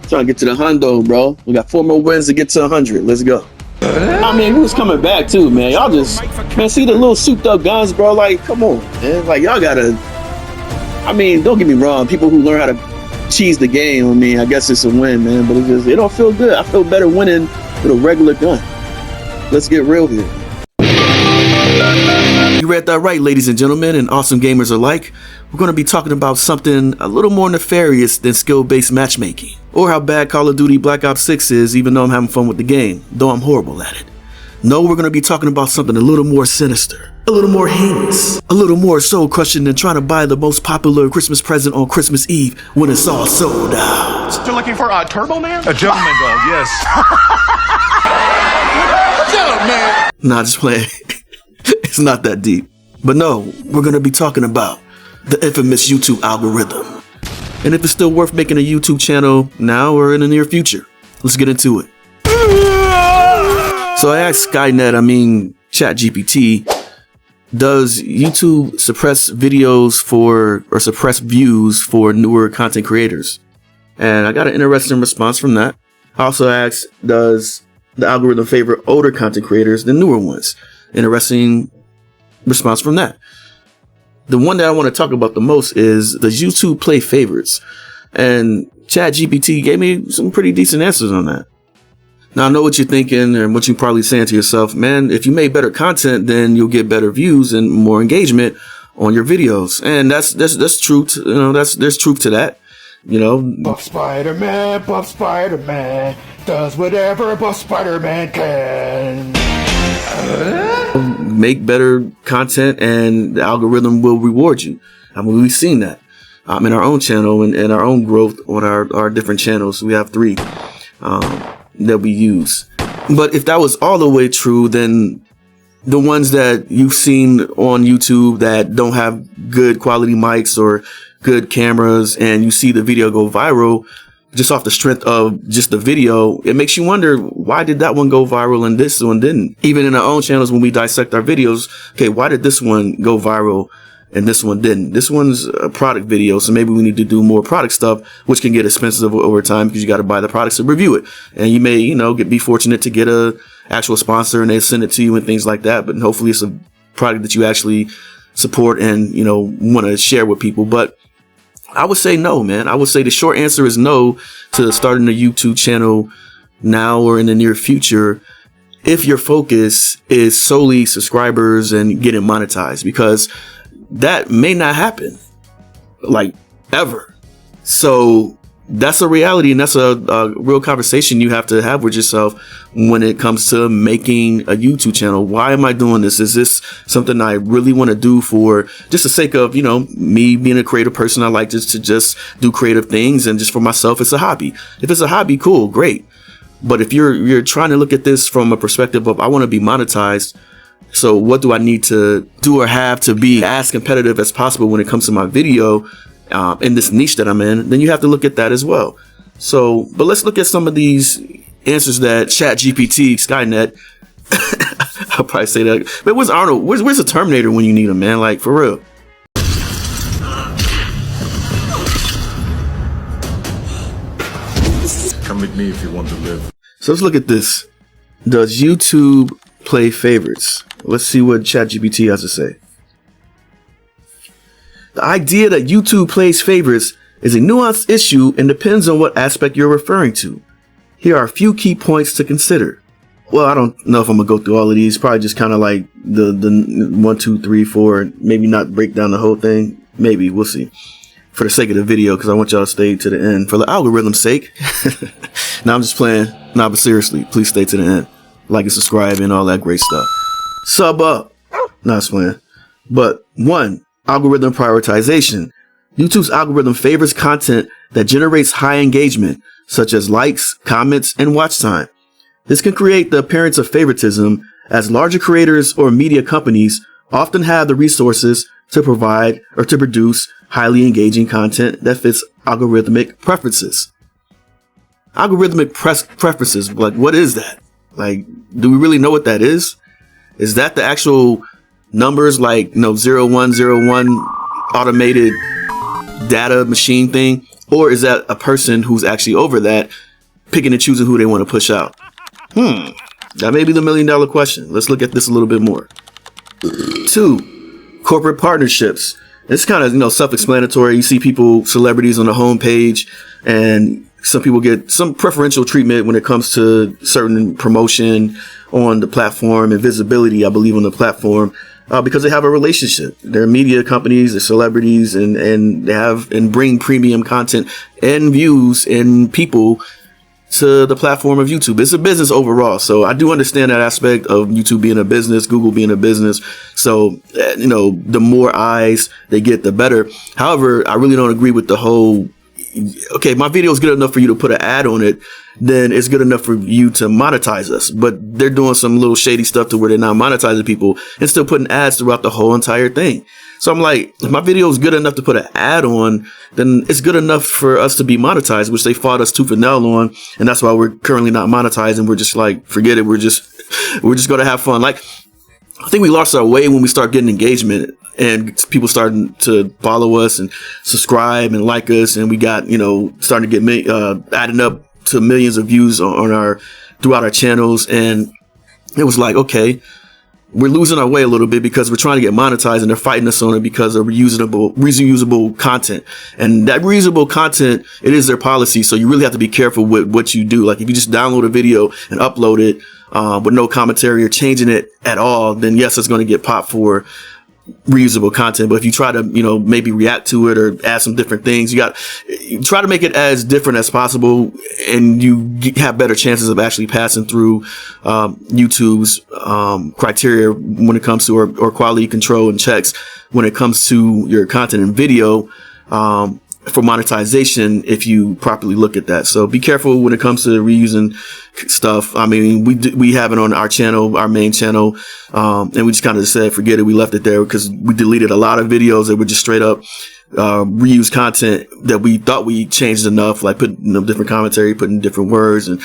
Trying to get to the hundo, bro. We got 4 more wins to get to 100. Let's go. I mean, who's coming back too, man? Y'all just, man, see the little souped up guns, bro? Like, come on, man. Like, y'all gotta, I mean, don't get me wrong. People who learn how to cheese the game, I mean, I guess it's a win, man. But it don't feel good. I feel better winning with a regular gun. Let's get real here. You read that right, ladies and gentlemen, and awesome gamers alike. We're going to be talking about something a little more nefarious than skill-based matchmaking, or how bad Call of Duty Black Ops 6 is, even though I'm having fun with the game, though I'm horrible at it. No, we're going to be talking about something a little more sinister, a little more heinous, a little more soul-crushing than trying to buy the most popular Christmas present on Christmas Eve when it's all sold out. You're looking for a Turbo Man? A gentleman dog, yes. Gentleman! Nah, just playing. It's not that deep. But no, we're going to be talking about the infamous YouTube algorithm. And if it's still worth making a YouTube channel now or in the near future. Let's get into it. So I asked ChatGPT, does YouTube suppress videos or suppress views for newer content creators? And I got an interesting response from that. I also asked, does the algorithm favor older content creators than newer ones? Interesting response from that. The one that I want to talk about the most is the YouTube play favorites. And ChatGPT gave me some pretty decent answers on that. Now I know what you're thinking and what you're probably saying to yourself, man, if you made better content, then you'll get better views and more engagement on your videos. And that's truth. You know, there's truth to that. You know, Buff Spider-Man does whatever Buff Spider-Man can. Make better content and the algorithm will reward you. I mean, we've seen that in our own channel and our own growth on our different channels. We have 3 that we use. But if that was all the way true, then the ones that you've seen on YouTube that don't have good quality mics or good cameras and you see the video go viral just off the strength of just the video, it makes you wonder, why did that one go viral and this one didn't? Even in our own channels, when we dissect our videos, okay, why did this one go viral and this one didn't? This one's a product video, so maybe we need to do more product stuff, which can get expensive over time because you got to buy the products to review it. And you may, be fortunate to get a actual sponsor and they send it to you and things like that. But hopefully it's a product that you actually support and, want to share with people. But I would say no, man. I would say the short answer is no to starting a YouTube channel now or in the near future if your focus is solely subscribers and getting monetized, because that may not happen, like, ever. So that's a reality, and that's a real conversation you have to have with yourself when it comes to making a YouTube channel. Why am I doing this? Is this something I really want to do for just the sake of, me being a creative person? I like just to do creative things, and just for myself, it's a hobby. If it's a hobby, cool, great. But if you're trying to look at this from a perspective of, I want to be monetized, so what do I need to do or have to be as competitive as possible when it comes to my video in this niche that I'm in, then you have to look at that as well. So, but let's look at some of these answers that ChatGPT, Skynet, I'll probably say that. But where's Arnold? Where's the Terminator when you need him, man? Like, for real. Come with me if you want to live. So let's look at this. Does YouTube play favorites? Let's see what ChatGPT has to say. The idea that YouTube plays favorites is a nuanced issue and depends on what aspect you're referring to. Here are a few key points to consider. Well, I don't know if I'm gonna go through all of these. Probably just kind of like the 1, 2, 3, 4. Maybe not break down the whole thing. Maybe, we'll see. For the sake of the video, because I want y'all to stay to the end. For the algorithm's sake. Now I'm just playing. Nah, but seriously, please stay to the end. Like and subscribe and all that great stuff. Sub up. Not just playing. But 1. Algorithm prioritization. YouTube's algorithm favors content that generates high engagement, such as likes, comments, and watch time. This can create the appearance of favoritism, as larger creators or media companies often have the resources to provide or to produce highly engaging content that fits algorithmic preferences. Algorithmic preferences, like, what is that? Like, do we really know what that is? Is that the actual numbers, like 0101 automated data machine thing, Or is that a person who's actually over that, picking and choosing who they want to push out? That may be the $1 million question. Let's look at this a little bit more. 2, corporate partnerships. It's kind of, self-explanatory. You see people, celebrities on the homepage, and some people get some preferential treatment when it comes to certain promotion on the platform and visibility, I believe, on the platform, because they have a relationship. They're media companies, they're celebrities, and they have and bring premium content and views and people to the platform of YouTube. It's a business overall. So I do understand that aspect of YouTube being a business, Google being a business. So, the more eyes they get, the better. However, I really don't agree with the whole, okay, my video is good enough for you to put an ad on it, then it's good enough for you to monetize us. But they're doing some little shady stuff to where they're not monetizing people and still putting ads throughout the whole entire thing. So I'm like, if my video is good enough to put an ad on, then it's good enough for us to be monetized, which they fought us tooth and nail on. And that's why we're currently not monetizing. We're just like, forget it. We're just going to have fun. Like, I think we lost our way when we start getting engagement and people starting to follow us and subscribe and like us. And we got, starting to get adding up to millions of views on throughout our channels. And it was like, okay, we're losing our way a little bit because we're trying to get monetized and they're fighting us on it because of reusable content. And that reusable content, it is their policy. So you really have to be careful with what you do. Like if you just download a video and upload it with no commentary or changing it at all, then yes, it's going to get popped for reusable content. But if you try to, maybe react to it or add some different things, you try to make it as different as possible, and you have better chances of actually passing through YouTube's criteria when it comes to or quality control and checks when it comes to your content and video for monetization if you properly look at that. So be careful when it comes to reusing stuff. I mean, we have it on our channel, our main channel, and we just kind of said, forget it. We left it there because we deleted a lot of videos that were just straight up reused content that we thought we changed enough, like putting different commentary, putting different words and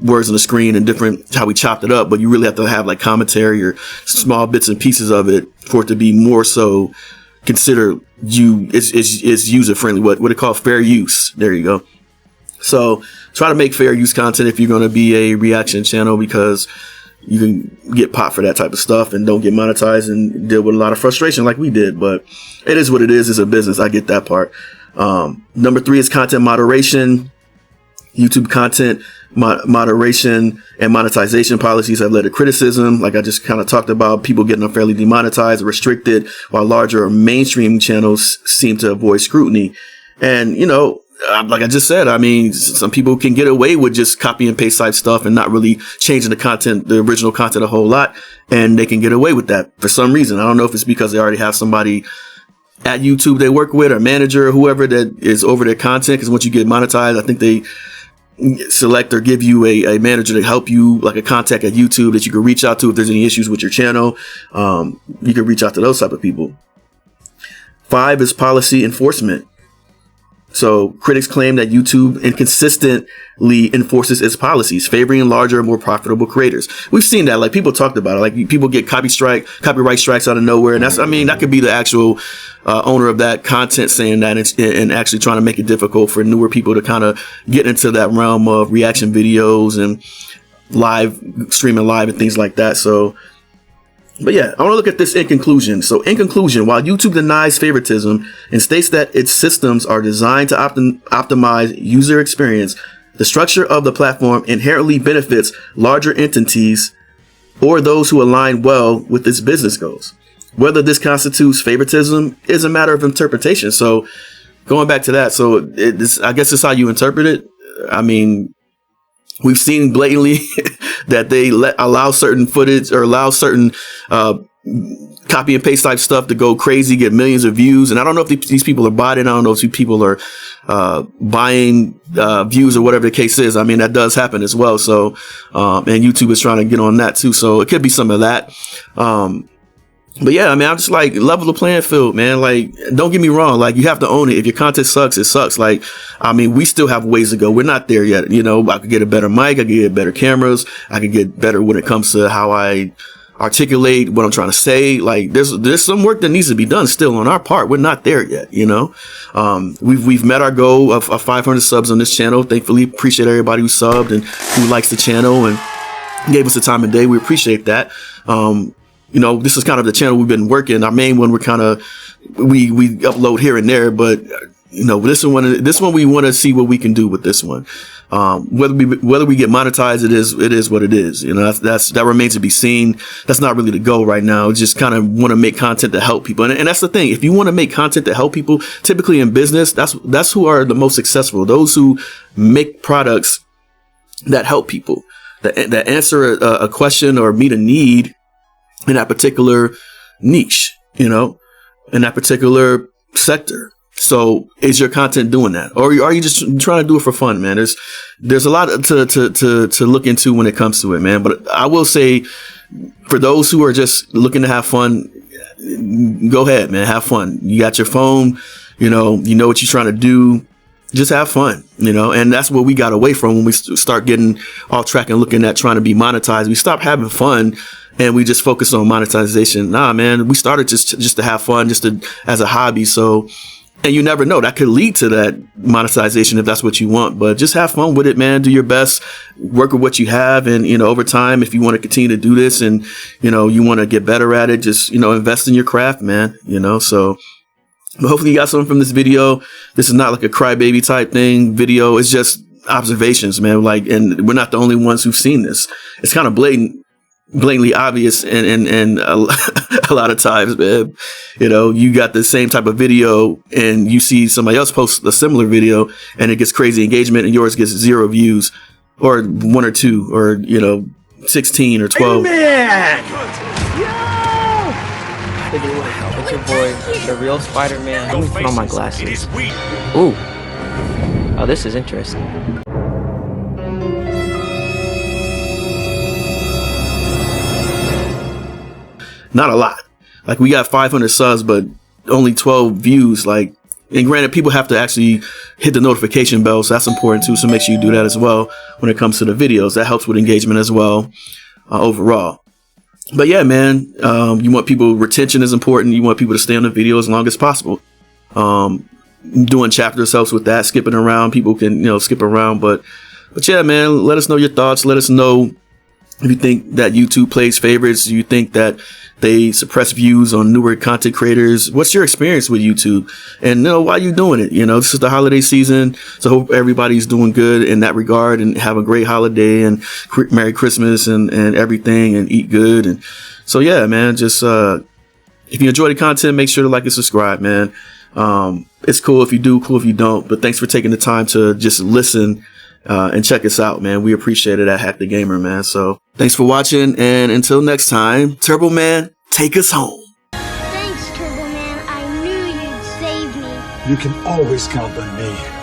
words on the screen and different how we chopped it up. But you really have to have like commentary or small bits and pieces of it for it to be more so considered is user friendly. What it called fair use. There you go. So try to make fair use content if you're going to be a reaction channel, because you can get popped for that type of stuff and don't get monetized and deal with a lot of frustration like we did. But it is what it is. It's a business. I get that part. Number 3 is content moderation. YouTube content moderation and monetization policies have led to criticism. Like I just kind of talked about, people getting unfairly demonetized or restricted, while larger or mainstream channels seem to avoid scrutiny. And, like I just said, I mean, some people can get away with just copy and paste type stuff and not really changing the original content a whole lot. And they can get away with that for some reason. I don't know if it's because they already have somebody at YouTube they work with, or manager or whoever that is over their content. Because once you get monetized, I think they select or give you a manager to help you, like a contact at YouTube that you can reach out to if there's any issues with your channel. You can reach out to those type of people. 5 is policy enforcement. So critics claim that YouTube inconsistently enforces its policies, favoring larger, more profitable creators. We've seen that. Like people talked about it. Like people get copyright strikes out of nowhere. And that could be the actual owner of that content saying that and actually trying to make it difficult for newer people to kind of get into that realm of reaction videos and streaming live and things like that. So, but yeah, I want to look at this in conclusion. So in conclusion, while YouTube denies favoritism and states that its systems are designed to optimize user experience, the structure of the platform inherently benefits larger entities or those who align well with its business goals. Whether this constitutes favoritism is a matter of interpretation. So going back to that, so I guess it's how you interpret it. I mean, we've seen blatantly that they allow certain footage or allow certain copy and paste type stuff to go crazy, get millions of views. And I don't know if these people are botting. I don't know if people are buying views or whatever the case is. I mean, that does happen as well. So and YouTube is trying to get on that too. So it could be some of that. But yeah, I mean, I'm just like, level the playing field, man. Like, don't get me wrong. Like, you have to own it. If your content sucks, it sucks. Like, I mean, we still have ways to go. We're not there yet. I could get a better mic. I could get better cameras. I could get better when it comes to how I articulate what I'm trying to say. Like there's some work that needs to be done still on our part. We're not there yet, you know. We've met our goal of 500 subs on this channel. Thankfully, appreciate everybody who subbed and who likes the channel and gave us the time of day. We appreciate that. You know, this is kind of the channel we've been working. Our main one, we're kind of, we upload here and there, but you know, this one we want to see what we can do with this one. Whether we get monetized, it is what it is. You know, that remains to be seen. That's not really the goal right now. Just kind of want to make content to help people. And that's the thing. If you want to make content to help people, typically in business, that's who are the most successful. Those who make products that help people, that answer a question or meet a need in that particular niche, you know, in that particular sector. So is your content doing that, or are you just trying to do it for fun, man? There's a lot to look into when it comes to it, man. But I will say, for those who are just looking to have fun, go ahead, man, have fun. You got your phone, you know what you're trying to do. Just have fun, you know, and that's what we got away from when we start getting off track and looking at trying to be monetized. We stopped having fun and we just focus on monetization. Nah, man, we started just to have fun, as a hobby. So, and you never know, that could lead to that monetization if that's what you want. But just have fun with it, man. Do your best, work with what you have. And, you know, over time, if you want to continue to do this and, you know, you want to get better at it, just, you know, invest in your craft, man, you know. So, but hopefully you got something from this video. This is not like a crybaby type thing video. It's just observations, man. Like, and we're not the only ones who've seen this. It's kind of blatantly obvious and a lot of times, man, you know, you got the same type of video and you see somebody else post a similar video and it gets crazy engagement and yours gets 0 views or 1 or 2 or, you know, 16 or 12. It's your boy, the real Spider-Man. Let me put on my glasses. Ooh. Oh, this is interesting. Not a lot. Like, we got 500 subs, but only 12 views. Like, and granted, people have to actually hit the notification bell, so that's important too. So make sure you do that as well when it comes to the videos. That helps with engagement as well, overall. But yeah, man, you want people, retention is important. You want people to stay on the video as long as possible. Doing chapters helps with that. Skipping around, people can, you know, skip around. But yeah, man, let us know your thoughts. Let us know if you think that YouTube plays favorites. Do you think that they suppress views on newer content creators? What's your experience with YouTube? And, you know, why are you doing it? You know, this is the holiday season, so hope everybody's doing good in that regard and have a great holiday and Merry Christmas and everything and eat good. And so, yeah, man, just, if you enjoy the content, make sure to like and subscribe, man. It's cool if you do, cool if you don't, but thanks for taking the time to just listen and check us out, man. We appreciate it at Hack the Gamer, man. So thanks for watching, and until next time, Turbo Man, take us home. Thanks, Turbo Man. I knew you'd save me. You can always count on me.